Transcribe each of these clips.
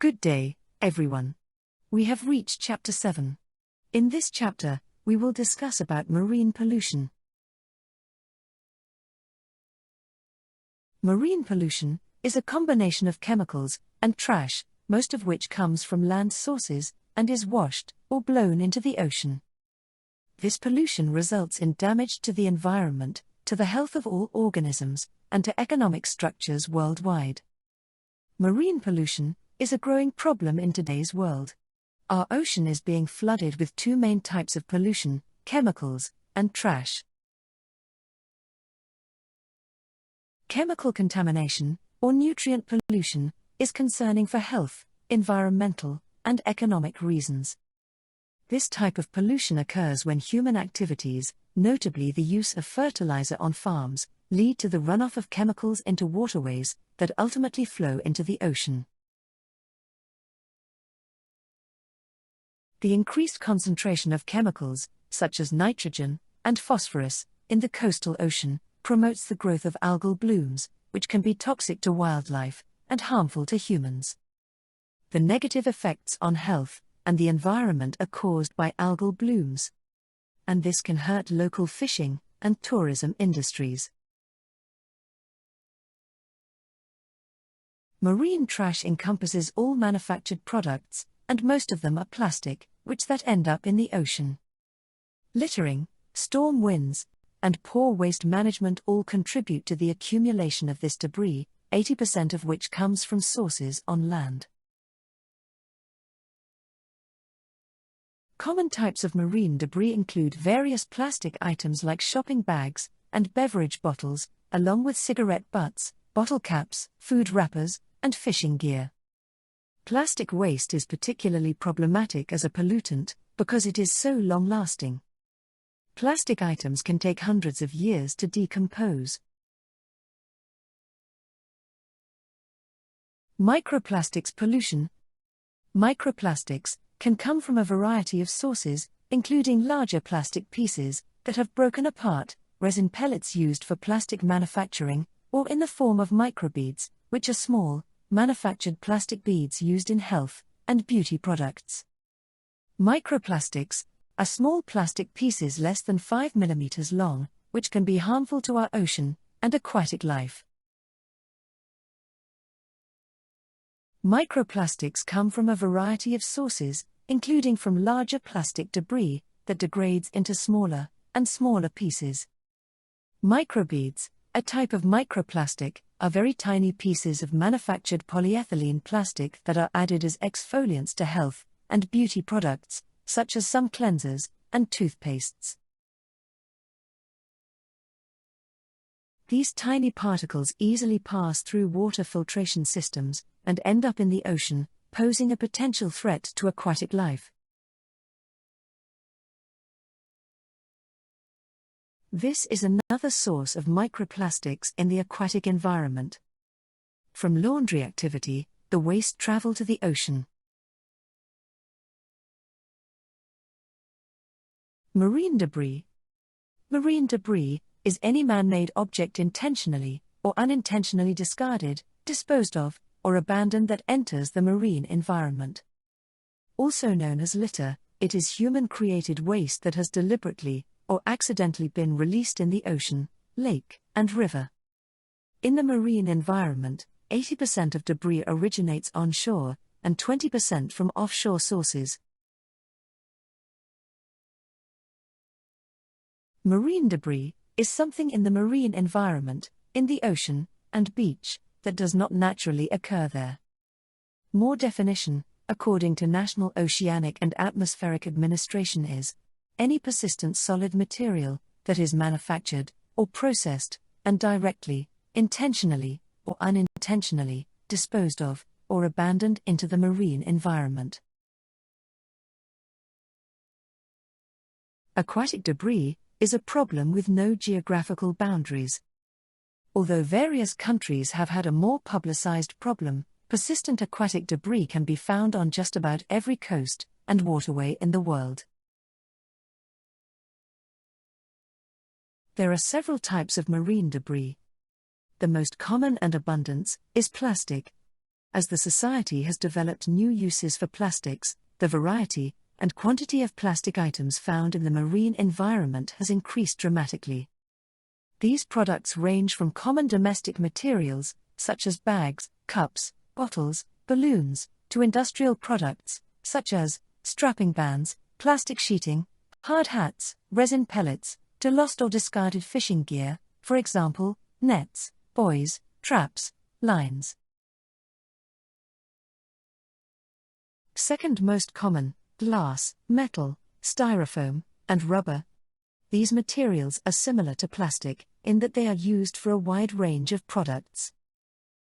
Good day, everyone. We have reached Chapter 7. In this chapter, we will discuss about marine pollution. Marine pollution is a combination of chemicals and trash, most of which comes from land sources and is washed or blown into the ocean. This pollution results in damage to the environment, to the health of all organisms, and to economic structures worldwide. Marine pollution is a growing problem in today's world. Our ocean is being flooded with two main types of pollution: chemicals and trash. Chemical contamination, or nutrient pollution, is concerning for health, environmental, and economic reasons. This type of pollution occurs when human activities, notably the use of fertilizer on farms, lead to the runoff of chemicals into waterways that ultimately flow into the ocean. The increased concentration of chemicals, such as nitrogen and phosphorus, in the coastal ocean, promotes the growth of algal blooms, which can be toxic to wildlife and harmful to humans. The negative effects on health and the environment are caused by algal blooms, and this can hurt local fishing and tourism industries. Marine trash encompasses all manufactured products, and most of them are plastic, which that end up in the ocean. Littering, storm winds, and poor waste management all contribute to the accumulation of this debris, 80% of which comes from sources on land. Common types of marine debris include various plastic items like shopping bags and beverage bottles, along with cigarette butts, bottle caps, food wrappers, and fishing gear. Plastic waste is particularly problematic as a pollutant because it is so long-lasting. Plastic items can take hundreds of years to decompose. Microplastics pollution. Microplastics can come from a variety of sources, including larger plastic pieces that have broken apart, resin pellets used for plastic manufacturing, or in the form of microbeads, which are small, manufactured plastic beads used in health and beauty products. Microplastics are small plastic pieces less than 5 mm long, which can be harmful to our ocean and aquatic life. Microplastics come from a variety of sources, including from larger plastic debris that degrades into smaller and smaller pieces. Microbeads, a type of microplastic, are very tiny pieces of manufactured polyethylene plastic that are added as exfoliants to health and beauty products, such as some cleansers and toothpastes. These tiny particles easily pass through water filtration systems and end up in the ocean, posing a potential threat to aquatic life. This is another source of microplastics in the aquatic environment. From laundry activity, the waste travel to the ocean. Marine debris. Marine debris is any man-made object intentionally or unintentionally discarded, disposed of, or abandoned that enters the marine environment. Also known as litter, it is human-created waste that has deliberately or accidentally been released in the ocean, lake, and river. In the marine environment, 80% of debris originates onshore, and 20% from offshore sources. Marine debris is something in the marine environment, in the ocean and beach, that does not naturally occur there. More definition, according to National Oceanic and Atmospheric Administration, is any persistent solid material that is manufactured or processed and directly, intentionally or unintentionally disposed of or abandoned into the marine environment. Aquatic debris is a problem with no geographical boundaries. Although various countries have had a more publicized problem, persistent aquatic debris can be found on just about every coast and waterway in the world. There are several types of marine debris. The most common and abundant is plastic. As the society has developed new uses for plastics, the variety and quantity of plastic items found in the marine environment has increased dramatically. These products range from common domestic materials, such as bags, cups, bottles, balloons, to industrial products, such as strapping bands, plastic sheeting, hard hats, resin pellets, to lost or discarded fishing gear, for example, nets, buoys, traps, lines. Second most common, glass, metal, styrofoam, and rubber. These materials are similar to plastic, in that they are used for a wide range of products.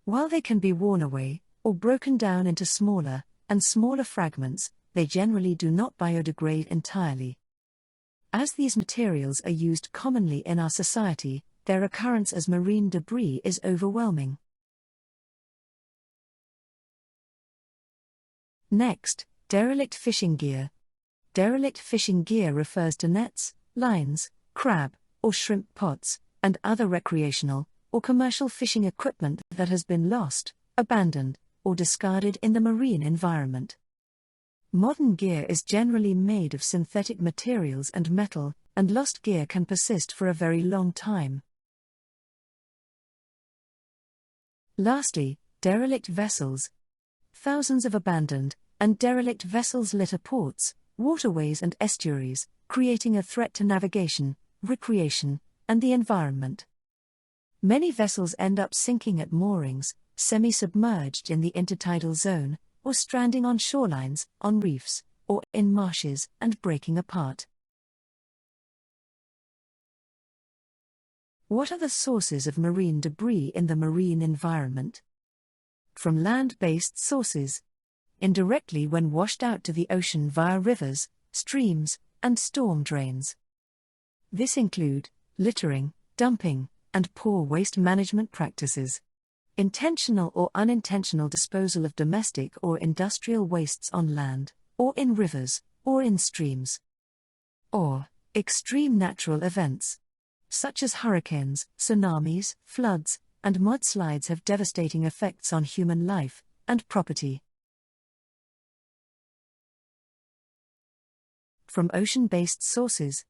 While they can be worn away, or broken down into smaller and smaller fragments, they generally do not biodegrade entirely. As these materials are used commonly in our society, their occurrence as marine debris is overwhelming. Next, derelict fishing gear. Derelict fishing gear refers to nets, lines, crab or shrimp pots, and other recreational or commercial fishing equipment that has been lost, abandoned, or discarded in the marine environment. Modern gear is generally made of synthetic materials and metal, and lost gear can persist for a very long time. Lastly, derelict vessels. Thousands of abandoned and derelict vessels litter ports, waterways and estuaries, creating a threat to navigation, recreation, and the environment. Many vessels end up sinking at moorings, semi-submerged in the intertidal zone, or stranding on shorelines, on reefs, or in marshes, and breaking apart. What are the sources of marine debris in the marine environment? From land-based sources. Indirectly when washed out to the ocean via rivers, streams, and storm drains. This include littering, dumping, and poor waste management practices. Intentional or unintentional disposal of domestic or industrial wastes on land, or in rivers, or in streams. Or extreme natural events, such as hurricanes, tsunamis, floods, and mudslides have devastating effects on human life and property. From ocean-based sources.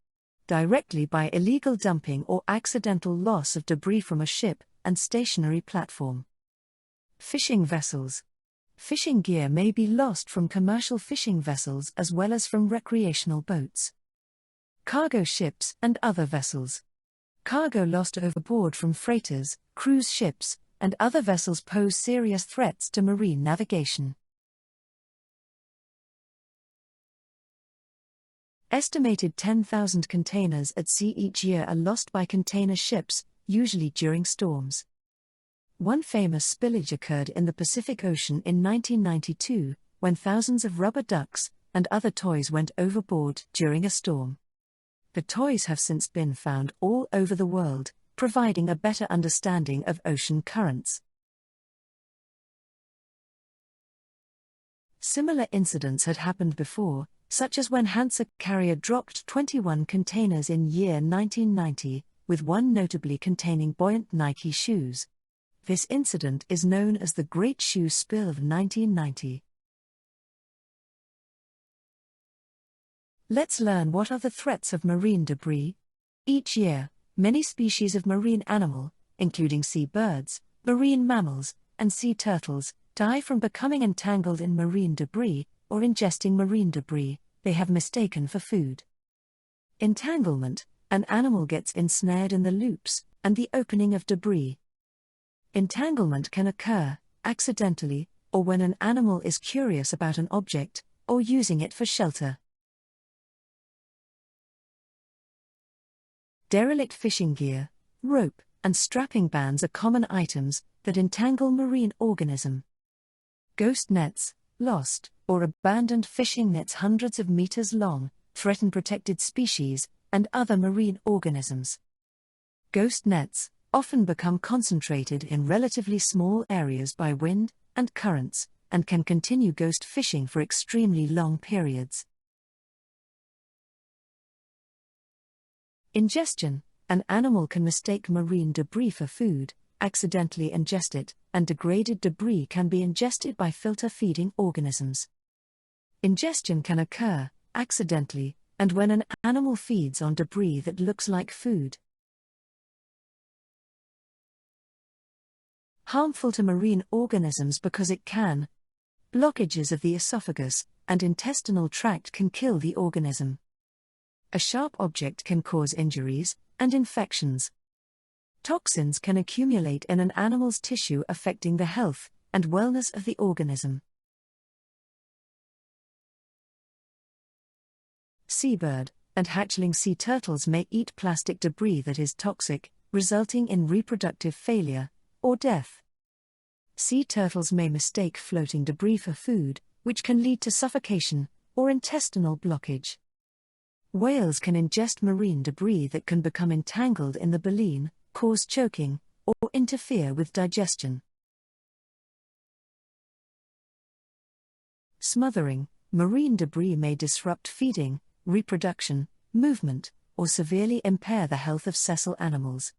Directly by illegal dumping or accidental loss of debris from a ship and stationary platform. Fishing vessels. Fishing gear may be lost from commercial fishing vessels as well as from recreational boats. Cargo ships and other vessels. Cargo lost overboard from freighters, cruise ships, and other vessels pose serious threats to marine navigation. Estimated 10,000 containers at sea each year are lost by container ships, usually during storms. One famous spillage occurred in the Pacific Ocean in 1992, when thousands of rubber ducks and other toys went overboard during a storm. The toys have since been found all over the world, providing a better understanding of ocean currents. Similar incidents had happened before, such as when Hansa carrier dropped 21 containers in year 1990, with one notably containing buoyant Nike shoes. This incident is known as the Great Shoe Spill of 1990. Let's learn what are the threats of marine debris. Each year, many species of marine animal, including sea birds, marine mammals, and sea turtles, die from becoming entangled in marine debris, or ingesting marine debris they have mistaken for food. Entanglement: an animal gets ensnared in the loops and the opening of debris. Entanglement can occur accidentally, or when an animal is curious about an object, or using it for shelter. Derelict fishing gear, rope, and strapping bands are common items that entangle marine organism. Ghost nets, lost or abandoned fishing nets hundreds of meters long, threaten protected species and other marine organisms. Ghost nets often become concentrated in relatively small areas by wind and currents, and can continue ghost fishing for extremely long periods. Ingestion: an animal can mistake marine debris for food, accidentally ingest it, and degraded debris can be ingested by filter-feeding organisms. Ingestion can occur, accidentally, and when an animal feeds on debris that looks like food. Harmful to marine organisms because it can. Blockages of the esophagus and intestinal tract can kill the organism. A sharp object can cause injuries and infections. Toxins can accumulate in an animal's tissue, affecting the health and wellness of the organism. Seabird and hatchling sea turtles may eat plastic debris that is toxic, resulting in reproductive failure or death. Sea turtles may mistake floating debris for food, which can lead to suffocation or intestinal blockage. Whales can ingest marine debris that can become entangled in the baleen, cause choking, or interfere with digestion. Smothering. Marine debris may disrupt feeding, reproduction, movement, or severely impair the health of sessile animals.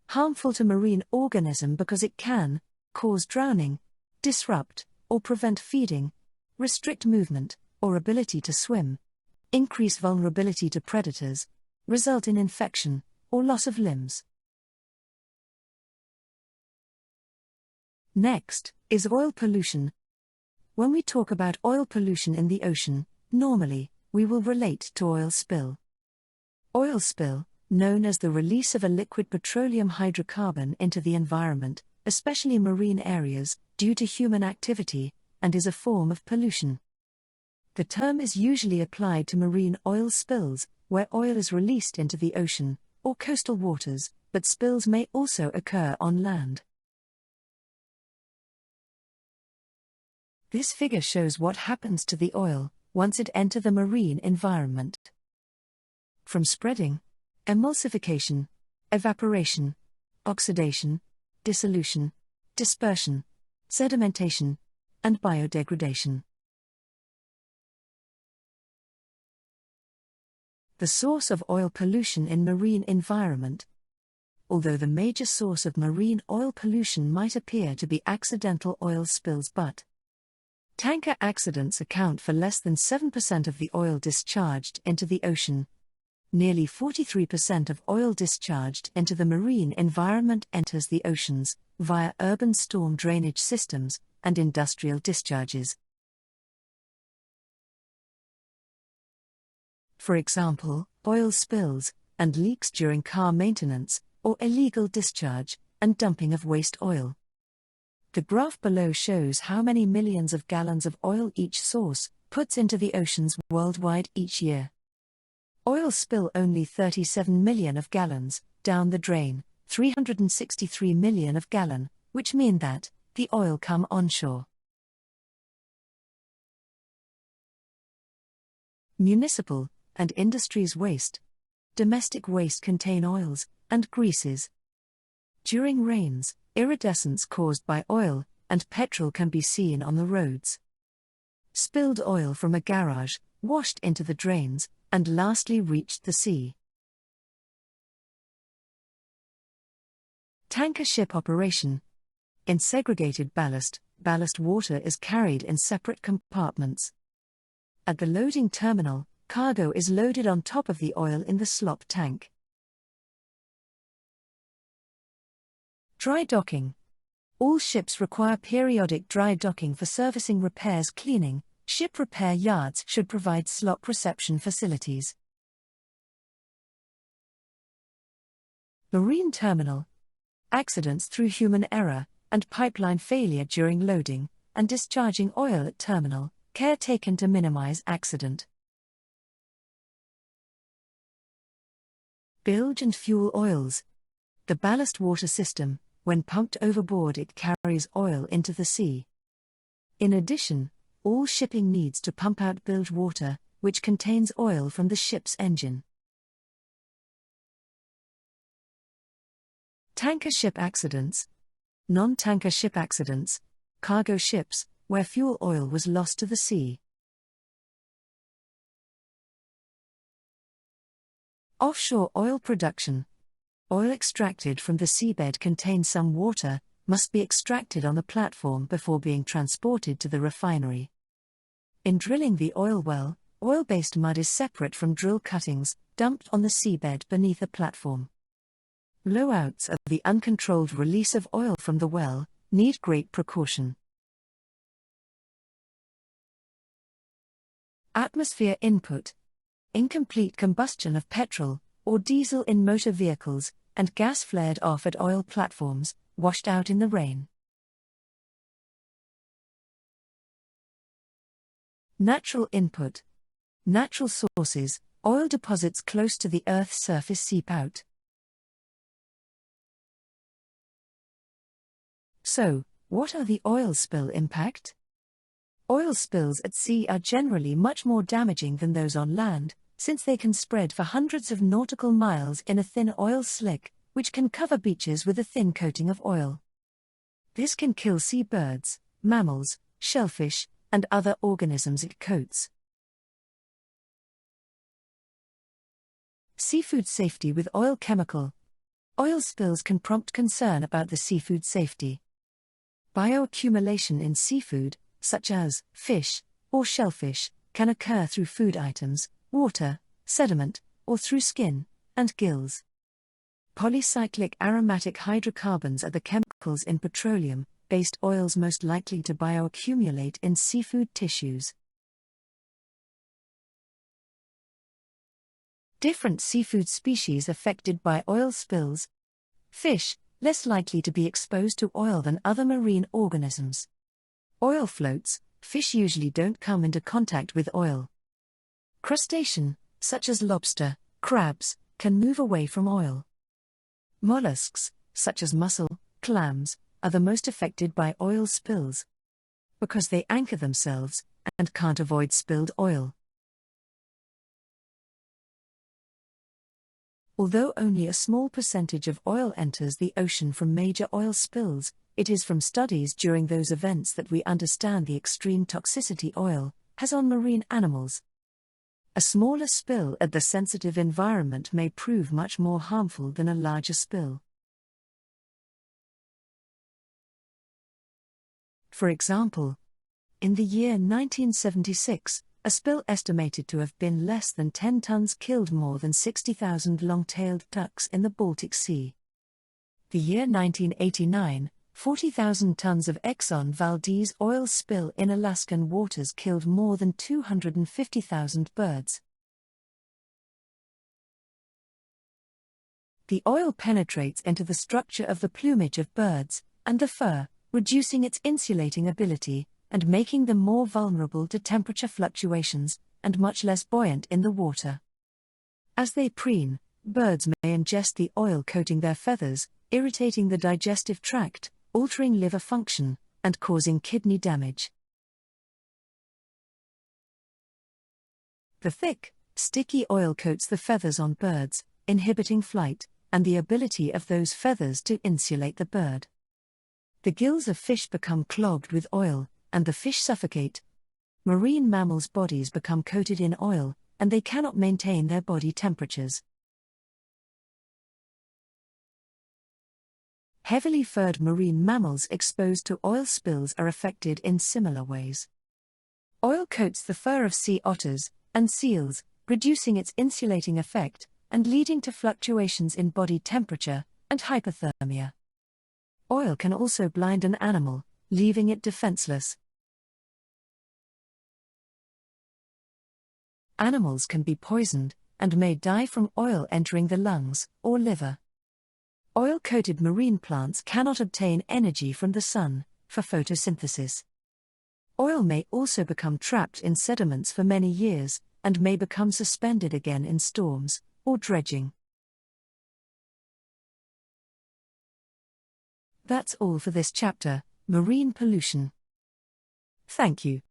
Harmful to marine organism because it can cause drowning, disrupt or prevent feeding, restrict movement or ability to swim, increase vulnerability to predators, result in infection or loss of limbs. Next is oil pollution. When we talk about oil pollution in the ocean, normally, we will relate to oil spill. Oil spill, known as the release of a liquid petroleum hydrocarbon into the environment, especially marine areas, due to human activity, and is a form of pollution. The term is usually applied to marine oil spills, where oil is released into the ocean or coastal waters, but spills may also occur on land. This figure shows what happens to the oil once it enters the marine environment. From spreading, emulsification, evaporation, oxidation, dissolution, dispersion, sedimentation, and biodegradation. The source of oil pollution in marine environment. Although the major source of marine oil pollution might appear to be accidental oil spills, but tanker accidents account for less than 7% of the oil discharged into the ocean. Nearly 43% of oil discharged into the marine environment enters the oceans via urban storm drainage systems and industrial discharges. For example, oil spills and leaks during car maintenance, or illegal discharge and dumping of waste oil. The graph below shows how many millions of gallons of oil each source puts into the oceans worldwide each year. Oil spill only 37 million of gallons, down the drain, 363 million of gallon, which mean that the oil come onshore. Municipal and industries waste. Domestic waste contain oils and greases. During rains, iridescence caused by oil and petrol can be seen on the roads. Spilled oil from a garage washed into the drains and lastly reached the sea. Tanker ship operation. In segregated ballast, ballast water is carried in separate compartments. At the loading terminal, cargo is loaded on top of the oil in the slop tank. Dry docking. All ships require periodic dry docking for servicing, repairs, cleaning. Ship repair yards should provide slop reception facilities. Marine terminal. Accidents through human error and pipeline failure during loading and discharging oil at terminal. Care taken to minimize accident. Bilge and fuel oils. The ballast water system, when pumped overboard, it carries oil into the sea. In addition, all shipping needs to pump out bilge water, which contains oil from the ship's engine. Tanker ship accidents. Non-tanker ship accidents. Cargo ships, where fuel oil was lost to the sea. Offshore oil production. Oil extracted from the seabed contains some water, must be extracted on the platform before being transported to the refinery. In drilling the oil well, oil-based mud is separate from drill cuttings, dumped on the seabed beneath a platform. Blowouts of the uncontrolled release of oil from the well need great precaution. Atmosphere input. Incomplete combustion of petrol or diesel in motor vehicles, and gas flared off at oil platforms, washed out in the rain. Natural input. Natural sources, oil deposits close to the Earth's surface seep out. So, what are the oil spill impact? Oil spills at sea are generally much more damaging than those on land, since they can spread for hundreds of nautical miles in a thin oil slick, which can cover beaches with a thin coating of oil. This can kill seabirds, mammals, shellfish, and other organisms it coats. Seafood safety with oil chemical. Oil spills can prompt concern about the seafood safety. Bioaccumulation in seafood, such as fish or shellfish, can occur through food items, water, sediment, or through skin and gills. Polycyclic aromatic hydrocarbons are the chemicals in petroleum-based oils most likely to bioaccumulate in seafood tissues. Different seafood species affected by oil spills. Fish, less likely to be exposed to oil than other marine organisms. Oil floats, fish usually don't come into contact with oil. Crustacean, such as lobster, crabs, can move away from oil. Mollusks, such as mussel, clams, are the most affected by oil spills, because they anchor themselves and can't avoid spilled oil. Although only a small percentage of oil enters the ocean from major oil spills, it is from studies during those events that we understand the extreme toxicity oil has on marine animals. A smaller spill at the sensitive environment may prove much more harmful than a larger spill. For example, in the year 1976, a spill estimated to have been less than 10 tons killed more than 60,000 long-tailed ducks in the Baltic Sea. The year 1989, 40,000 tons of Exxon Valdez oil spill in Alaskan waters killed more than 250,000 birds. The oil penetrates into the structure of the plumage of birds and the fur, reducing its insulating ability and making them more vulnerable to temperature fluctuations and much less buoyant in the water. As they preen, birds may ingest the oil coating their feathers, irritating the digestive tract, altering liver function, and causing kidney damage. The thick, sticky oil coats the feathers on birds, inhibiting flight, and the ability of those feathers to insulate the bird. The gills of fish become clogged with oil, and the fish suffocate. Marine mammals' bodies become coated in oil, and they cannot maintain their body temperatures. Heavily furred marine mammals exposed to oil spills are affected in similar ways. Oil coats the fur of sea otters and seals, reducing its insulating effect and leading to fluctuations in body temperature and hypothermia. Oil can also blind an animal, leaving it defenseless. Animals can be poisoned and may die from oil entering the lungs or liver. Oil-coated marine plants cannot obtain energy from the sun for photosynthesis. Oil may also become trapped in sediments for many years and may become suspended again in storms or dredging. That's all for this chapter, Marine Pollution. Thank you.